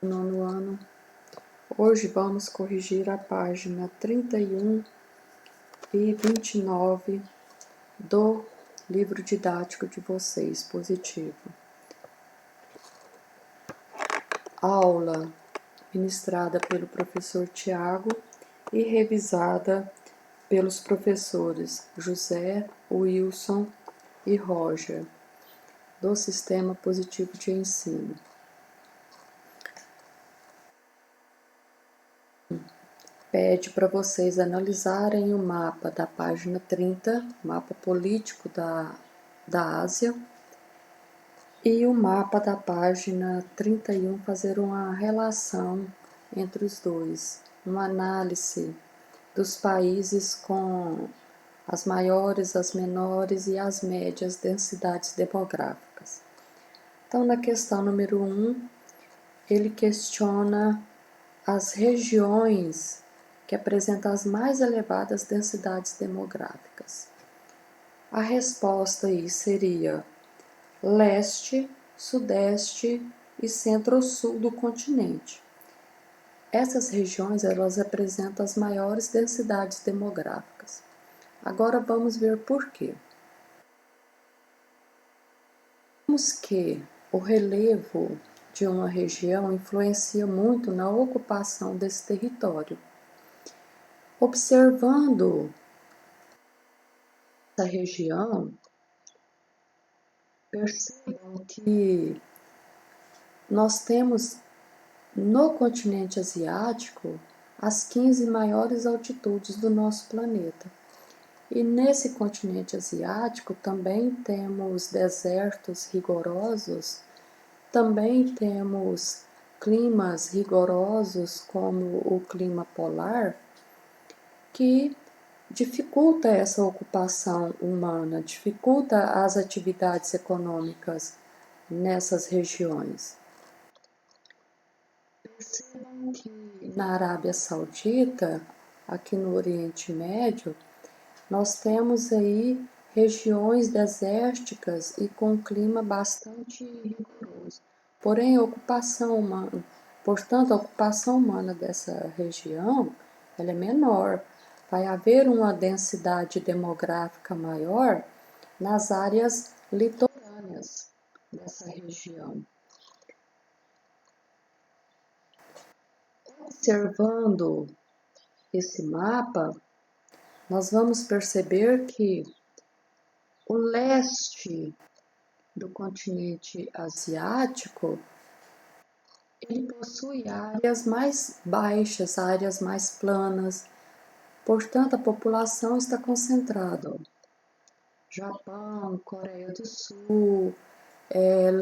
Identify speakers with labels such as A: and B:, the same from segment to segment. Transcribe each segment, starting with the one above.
A: nono ano. Hoje vamos corrigir a página 31 e 29 do livro didático de vocês, positivo. Aula ministrada pelo professor Tiago e revisada pelos professores José, Wilson e Roger, do Sistema Positivo de Ensino. Pede para vocês analisarem o mapa da página 30, mapa político da Ásia, e o mapa da página 31, fazer uma relação entre os dois, uma análise dos países com as maiores, as menores e as médias densidades demográficas. Então, na questão número 1, ele questiona as regiões que apresentam as mais elevadas densidades demográficas. A resposta aí seria leste, sudeste e centro-sul do continente. Essas regiões, elas apresentam as maiores densidades demográficas. Agora vamos ver por quê. Vemos que o relevo de uma região influencia muito na ocupação desse território. Observando essa região, percebam que nós temos no continente asiático as 15 maiores altitudes do nosso planeta. E nesse continente asiático também temos desertos rigorosos, também temos climas rigorosos como o clima polar, que dificulta essa ocupação humana, dificulta as atividades econômicas nessas regiões. Percebam que na Arábia Saudita, aqui no Oriente Médio, nós temos aí regiões desérticas e com clima bastante rigoroso. Porém, a ocupação humana dessa região, ela é menor. Vai haver uma densidade demográfica maior nas áreas litorâneas dessa região. Observando esse mapa, nós vamos perceber que o leste do continente asiático, ele possui áreas mais baixas, áreas mais planas. Portanto, a população está concentrada. Japão, Coreia do Sul,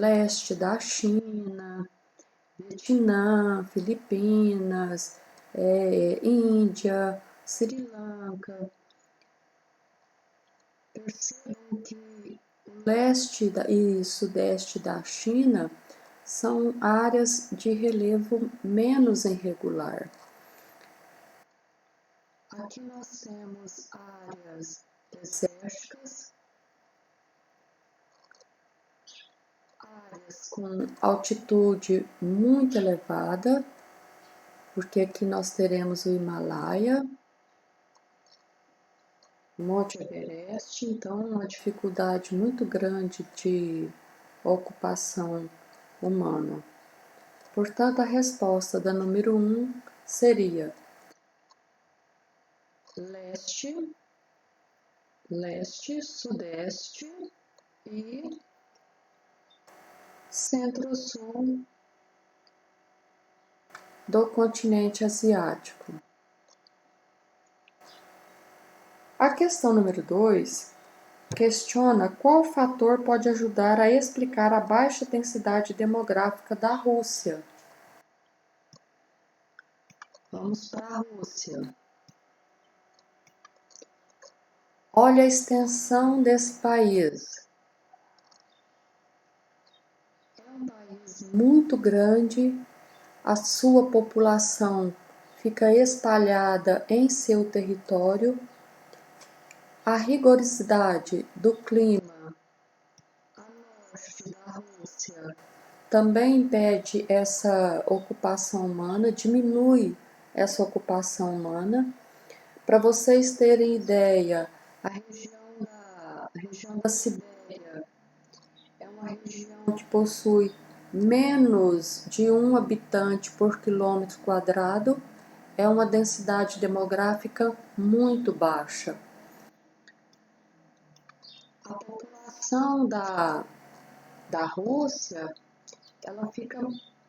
A: leste da China, Vietnã, Filipinas, Índia, Sri Lanka. Percebam que o leste e sudeste da China são áreas de relevo menos irregular. Aqui nós temos áreas desérticas, áreas com altitude muito elevada, porque aqui nós teremos o Himalaia, Monte Everest, então uma dificuldade muito grande de ocupação humana. Portanto, a resposta da número 1 seria leste, sudeste e centro-sul do continente asiático. A questão número 2 questiona qual fator pode ajudar a explicar a baixa densidade demográfica da Rússia. Vamos para a Rússia. Olha a extensão desse país. É um país muito grande, a sua população fica espalhada em seu território. A rigorosidade do clima a norte da Rússia também impede essa ocupação humana, diminui essa ocupação humana. Para vocês terem ideia, a região da Sibéria é uma região que possui menos de 1 habitante por quilômetro quadrado, é uma densidade demográfica muito baixa. A população da Rússia, ela fica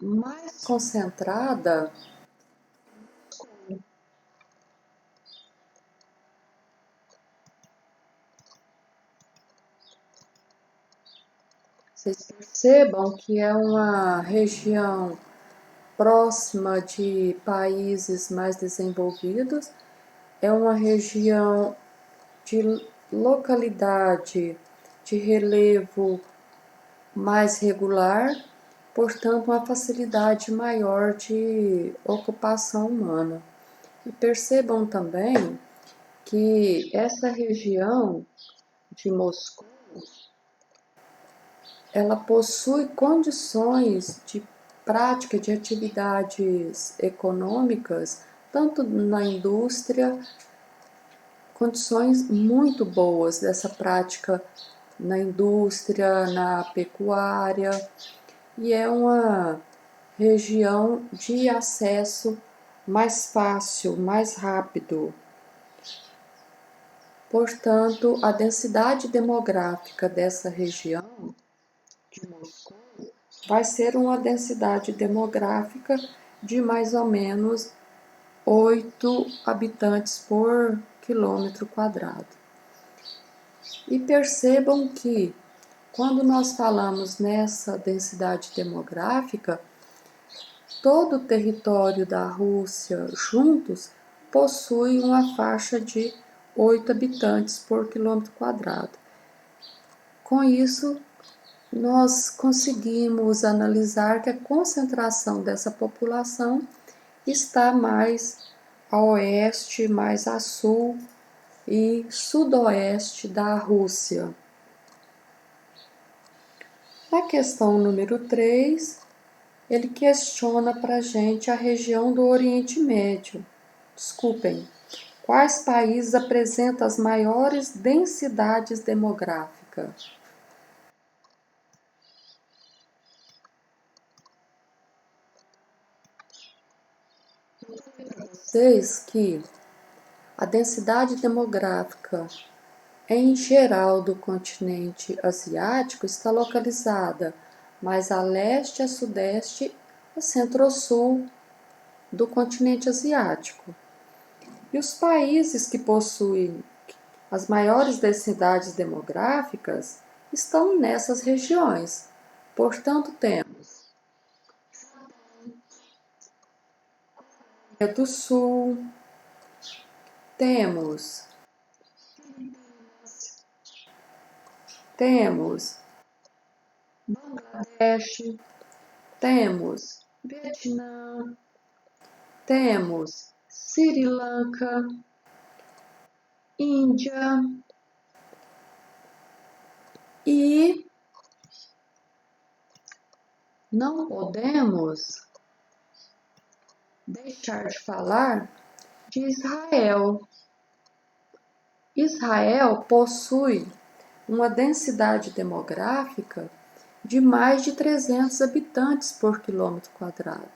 A: mais concentrada. Vocês percebam que é uma região próxima de países mais desenvolvidos, é uma região de localidade de relevo mais regular, portanto, uma facilidade maior de ocupação humana. E percebam também que essa região de Moscou, ela possui condições de prática de atividades econômicas, tanto na indústria, condições muito boas dessa prática na indústria, na pecuária, e é uma região de acesso mais fácil, mais rápido. Portanto, a densidade demográfica dessa região de Moscou vai ser uma densidade demográfica de mais ou menos 8 habitantes por quilômetro quadrado. E percebam que, quando nós falamos nessa densidade demográfica, todo o território da Rússia juntos possui uma faixa de 8 habitantes por quilômetro quadrado. Com isso, nós conseguimos analisar que a concentração dessa população está mais a oeste, mais a sul e sudoeste da Rússia. Na questão número 3, ele questiona para a gente a região do Oriente Médio. Desculpem, quais países apresentam as maiores densidades demográficas? Vocês que a densidade demográfica em geral do continente asiático está localizada mais a leste, a sudeste, a centro-sul do continente asiático. E os países que possuem as maiores densidades demográficas estão nessas regiões. Portanto, temos Coreia do Sul, temos Bangladesh, temos Vietnã, temos Sri Lanka, Índia e não podemos deixar de falar de Israel. Israel possui uma densidade demográfica de mais de 300 habitantes por quilômetro quadrado.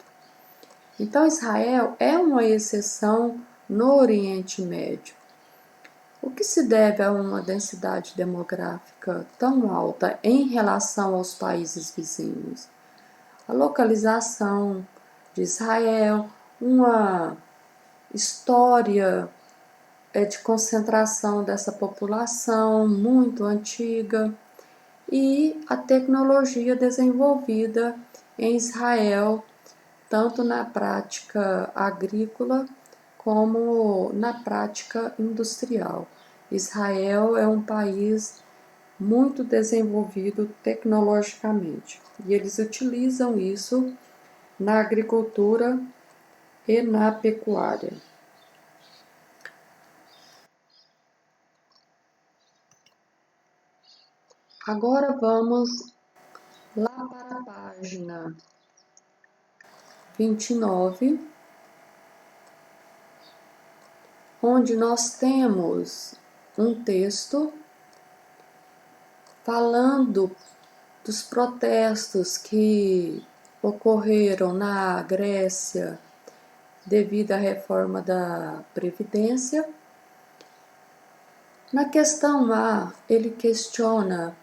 A: Então, Israel é uma exceção no Oriente Médio. O que se deve a uma densidade demográfica tão alta em relação aos países vizinhos? A localização de Israel, uma história de concentração dessa população muito antiga e a tecnologia desenvolvida em Israel, tanto na prática agrícola como na prática industrial. Israel é um país muito desenvolvido tecnologicamente e eles utilizam isso na agricultura e na pecuária. Agora vamos Lá para a página 29, onde nós temos um texto falando dos protestos que ocorreram na Grécia devido à reforma da Previdência. Na questão A, ele questiona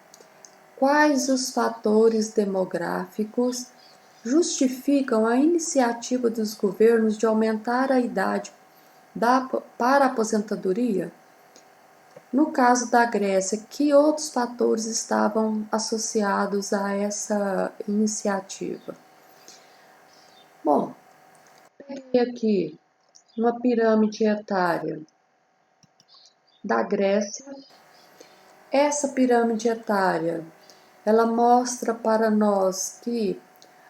A: quais os fatores demográficos justificam a iniciativa dos governos de aumentar a idade para a aposentadoria. No caso da Grécia, que outros fatores estavam associados a essa iniciativa? Bom, peguei aqui uma pirâmide etária da Grécia. Essa pirâmide etária, ela mostra para nós que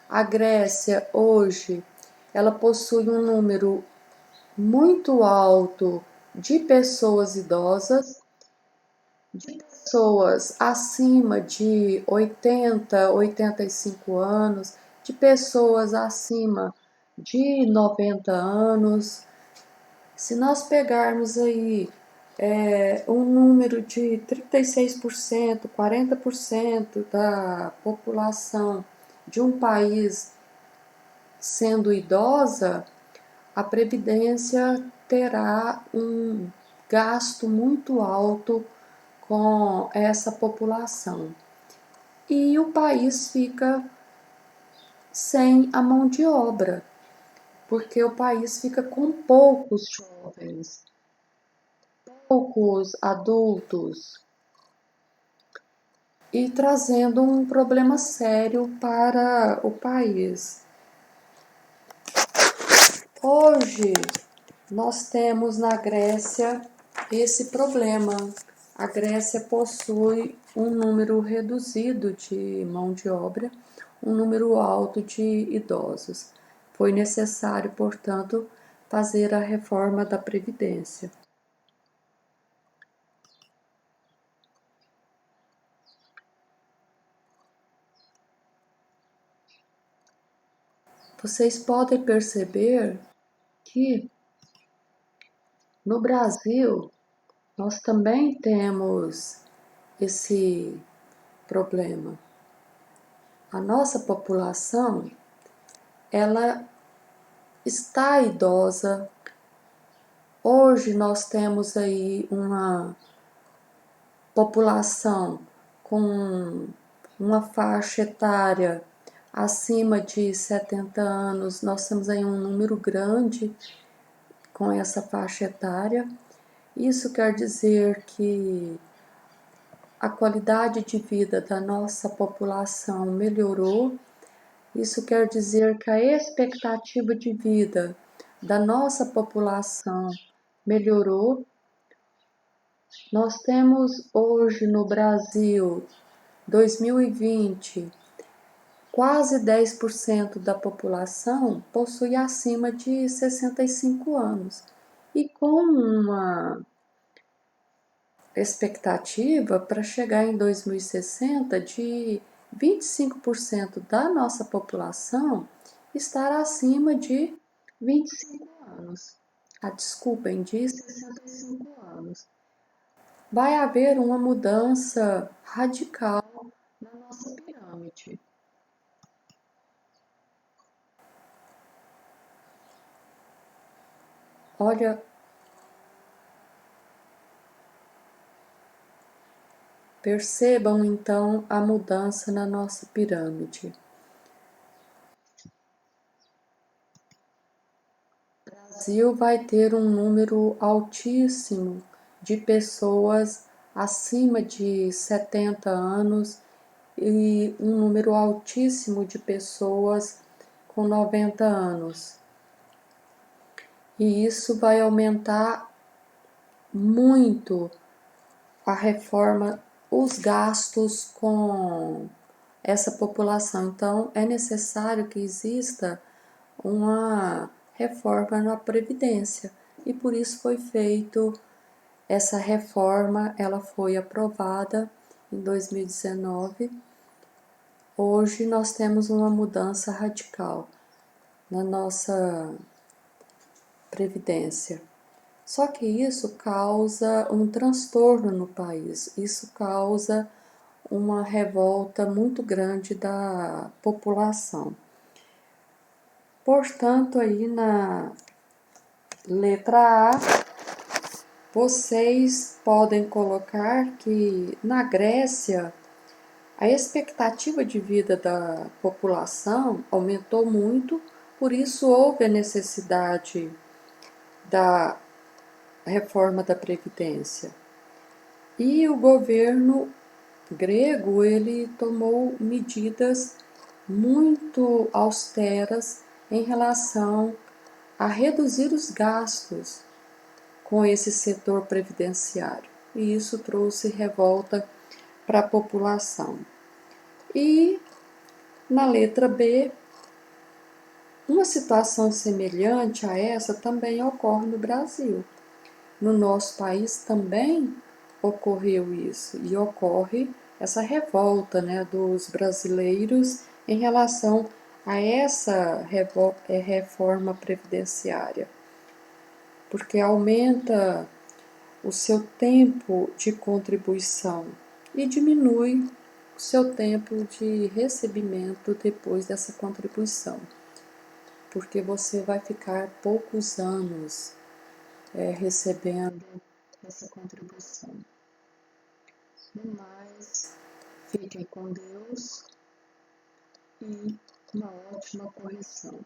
A: a Grécia hoje, ela possui um número muito alto de pessoas idosas, de pessoas acima de 80, 85 anos, de pessoas acima de 90 anos. Se nós pegarmos aí um número de 36%, 40% da população de um país sendo idosa, a Previdência terá um gasto muito alto com essa população. E o país fica sem a mão de obra, porque o país fica com poucos jovens, poucos adultos, e trazendo um problema sério para o país. Hoje, nós temos na Grécia esse problema. A Grécia possui um número reduzido de mão de obra, um número alto de idosos. Foi necessário, portanto, fazer a reforma da Previdência. Vocês podem perceber que no Brasil nós também temos esse problema. A nossa população, ela está idosa. Hoje nós temos aí uma população com uma faixa etária acima de 70 anos. Nós temos aí um número grande com essa faixa etária. Isso quer dizer que a qualidade de vida da nossa população melhorou. Isso quer dizer que a expectativa de vida da nossa população melhorou. Nós temos hoje no Brasil, 2020, quase 10% da população possui acima de 65 anos. E com uma expectativa para chegar em 2060 de 25% da nossa população estar acima de 25 anos. Desculpem, de 65 anos. Vai haver uma mudança radical na nossa pirâmide. Olha, percebam então a mudança na nossa pirâmide. O Brasil vai ter um número altíssimo de pessoas acima de 70 anos e um número altíssimo de pessoas com 90 anos. E isso vai aumentar muito a reforma, os gastos com essa população. Então, é necessário que exista uma reforma na Previdência. E por isso foi feito essa reforma, ela foi aprovada em 2019 Hoje nós temos uma mudança radical na nossa previdência. Só que isso causa um transtorno no país, isso causa uma revolta muito grande da população. Portanto, aí na letra A, vocês podem colocar que na Grécia a expectativa de vida da população aumentou muito, por isso houve a necessidade da reforma da Previdência. E o governo grego, ele tomou medidas muito austeras em relação a reduzir os gastos com esse setor previdenciário. E isso trouxe revolta para a população. E na letra B, uma situação semelhante a essa também ocorre no Brasil. No nosso país também ocorreu isso e ocorre essa revolta, né, dos brasileiros em relação a essa reforma previdenciária, porque aumenta o seu tempo de contribuição e diminui o seu tempo de recebimento depois dessa contribuição, porque você vai ficar poucos anos recebendo essa contribuição. No mais, fiquem com Deus e uma ótima correção.